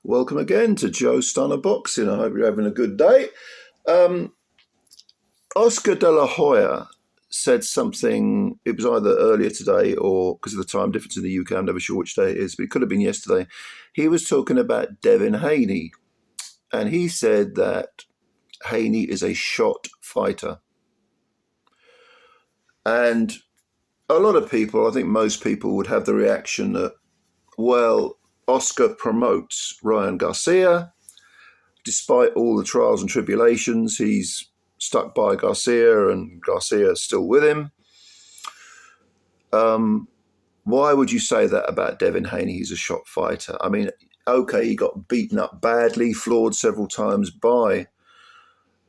Welcome again to Joe Stunner Boxing. I hope you're having a good day. Oscar de la Hoya said something, it was either earlier today or because of the time difference in the UK, I'm never sure which day it is, but it could have been yesterday. He was talking about Devin Haney, and he said that Haney is a shot fighter. And a lot of people, I think most people, would have the reaction that, well, Oscar promotes Ryan Garcia. Despite all the trials and tribulations, he's stuck by Garcia and Garcia is still with him. Why would you say that about Devin Haney? He's a shot fighter. I mean, okay, he got beaten up badly, floored several times by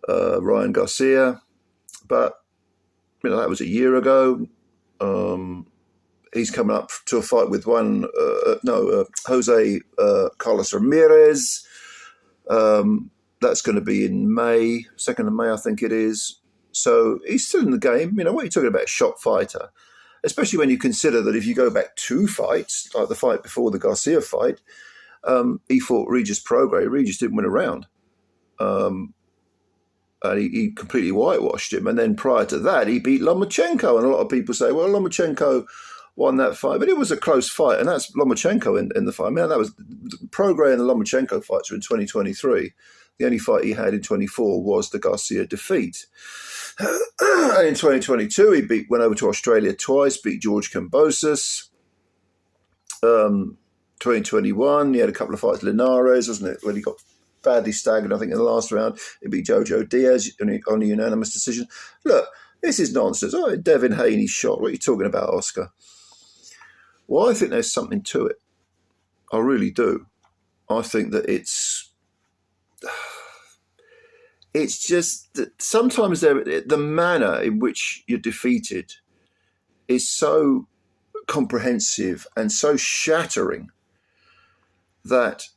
Ryan Garcia, but that was a year ago. He's coming up to a fight with Jose Carlos Ramirez. That's going to be in May, 2nd of May, I think it is. So he's still in the game. What are you talking about, shot fighter? Especially when you consider that if you go back 2 fights, like the fight before the Garcia fight, he fought Regis Prograis. Regis didn't win a round. And he completely whitewashed him. And then prior to that, he beat Lomachenko. And a lot of people say, well, Lomachenko won that fight. But it was a close fight. And that's Lomachenko in the fight. That was Prograis and the Lomachenko fights were in 2023. The only fight he had in 24 was the Garcia defeat. And in 2022, he went over to Australia twice, beat George Kambosos. 2021, he had a couple of fights with Linares, wasn't it, when he got badly staggered, I think, in the last round. He beat Jojo Diaz on a unanimous decision. Look, this is nonsense. Oh, Devin Haney shot. What are you talking about, Oscar? Well, I think there's something to it. I really do. I think that it's just that sometimes the manner in which you're defeated is so comprehensive and so shattering that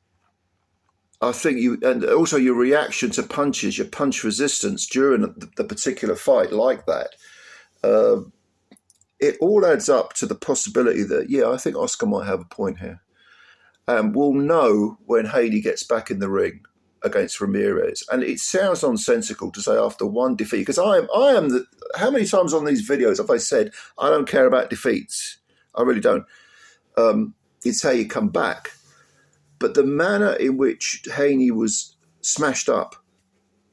I think and also your reaction to punches, your punch resistance during the particular fight like that, it all adds up to the possibility that, I think Oscar might have a point here. And we'll know when Haney gets back in the ring against Ramirez. And it sounds nonsensical to say after one defeat, because I am how many times on these videos have I said, I don't care about defeats? I really don't. It's how you come back. But the manner in which Haney was smashed up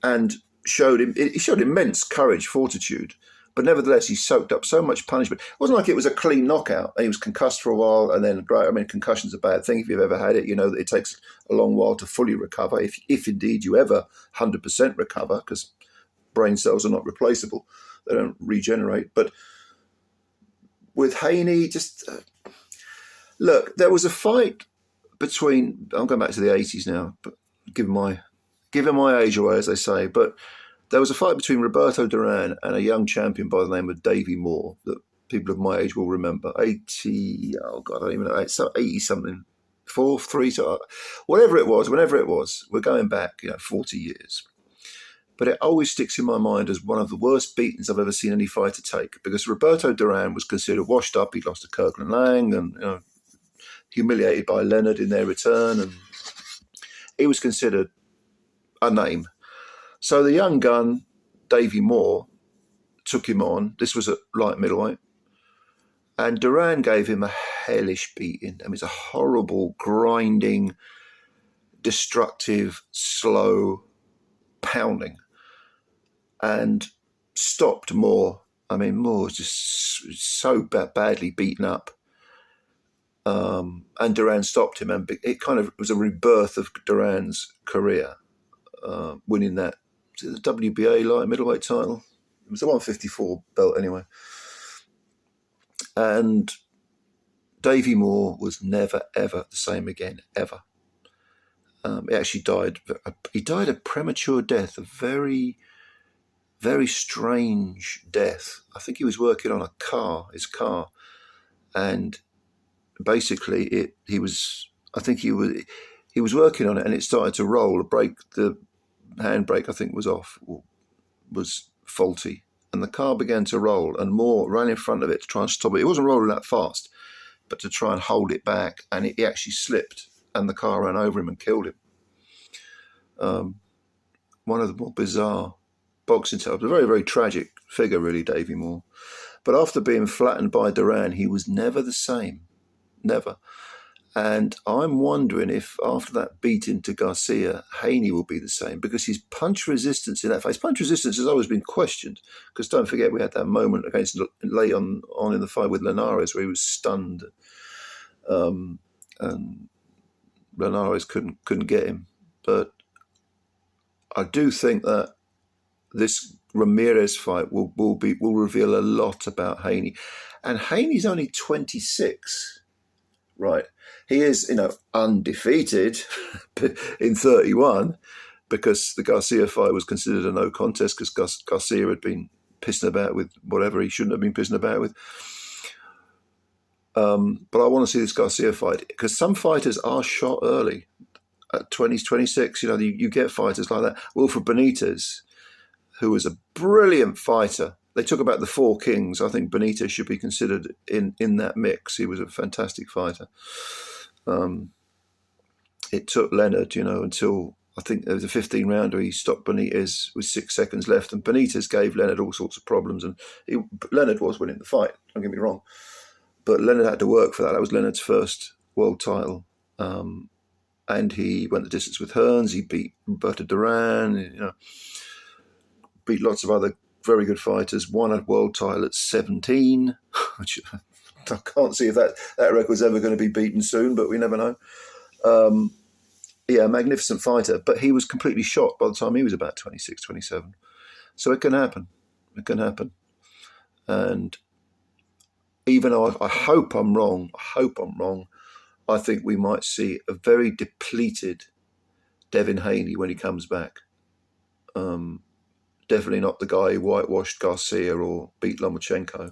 and showed immense courage, fortitude, but nevertheless, he soaked up so much punishment. It wasn't like it was a clean knockout. He was concussed for a while, and then, concussion's a bad thing. If you've ever had it, you know that it takes a long while to fully recover, if indeed you ever 100% recover, because brain cells are not replaceable. They don't regenerate. But with Haney, look, there was a fight between, I'm going back to the 80s now, but giving my age away, as they say, but there was a fight between Roberto Duran and a young champion by the name of Davey Moore that people of my age will remember. 80, oh God, I don't even know, 80-something, 4, 3, whatever it was, whenever it was. We're going back, 40 years. But it always sticks in my mind as one of the worst beatings I've ever seen any fighter take, because Roberto Duran was considered washed up. He lost to Kirkland Lang and humiliated by Leonard in their return, and he was considered a name. So the young gun, Davey Moore, took him on. This was at light middleweight. And Duran gave him a hellish beating. It was a horrible, grinding, destructive, slow pounding. And stopped Moore. Moore was just so badly beaten up. And Duran stopped him. And it kind of was a rebirth of Duran's career, winning that. Was it the WBA light middleweight title? It was the 154 belt anyway. And Davey Moore was never, ever the same again, ever. He actually died. He died a premature death, a very, very strange death. I think he was working on his car. And basically he was working on it and it started to roll. The handbrake, I think, was off, or was faulty, and the car began to roll, and Moore ran in front of it to try and stop it. It wasn't rolling that fast, but to try and hold it back, and he actually slipped and the car ran over him and killed him. One of the more bizarre boxing tales. A very, very tragic figure, really, Davey Moore. But after being flattened by Duran, he was never the same. Never. And I'm wondering if after that beating to Garcia, Haney will be the same, because his punch resistance in that fight, punch resistance has always been questioned, because don't forget we had that moment against late on in the fight with Linares where he was stunned, and Linares couldn't get him. But I do think that this Ramirez fight will reveal a lot about Haney, and Haney's only 26, right? He is, undefeated in 31, because the Garcia fight was considered a no contest because Garcia had been pissing about with whatever he shouldn't have been pissing about with. But I want to see this Garcia fight, because some fighters are shot early at 20, 26. You get fighters like that. Wilfred Benitez, who was a brilliant fighter. They talk about the four kings. I think Benitez should be considered in that mix. He was a fantastic fighter. It took Leonard, until I think there was a 15-rounder. He stopped Benitez with 6 seconds left, and Benitez gave Leonard all sorts of problems. And Leonard was winning the fight, don't get me wrong. But Leonard had to work for that. That was Leonard's first world title. And he went the distance with Hearns. He beat Roberto Duran, beat lots of other very good fighters. Won a world title at 17, which I can't see if that record's ever going to be beaten soon, but we never know. Magnificent fighter, but he was completely shot by the time he was about 26, 27. So it can happen. It can happen. And even though I hope I'm wrong, I think we might see a very depleted Devin Haney when he comes back. Definitely not the guy who whitewashed Garcia or beat Lomachenko.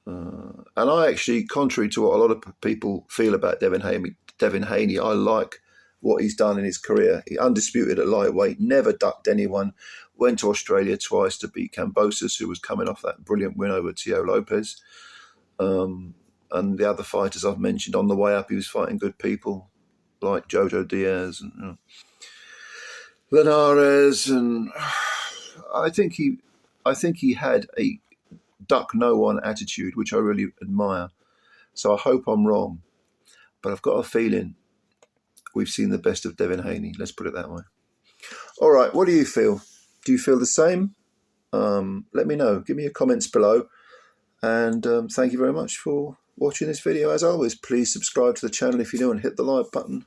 And I actually, contrary to what a lot of people feel about Devin Haney, I like what he's done in his career. He undisputed at lightweight, never ducked anyone, went to Australia twice to beat Kambosos, who was coming off that brilliant win over Teo Lopez. And the other fighters I've mentioned on the way up, he was fighting good people like Jojo Diaz and Linares, and I think he had a duck no one attitude, which I really admire. So I hope I'm wrong, but I've got a feeling we've seen the best of Devin Haney. Let's put it that way. All right, what do you feel? Do you feel the same? Let me know. Give me your comments below. And thank you very much for watching this video. As always, please subscribe to the channel if you're new and hit the like button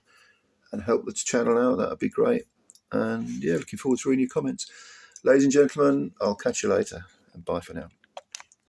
and help the channel out. That would be great. And looking forward to reading your comments. Ladies and gentlemen, I'll catch you later, and bye for now.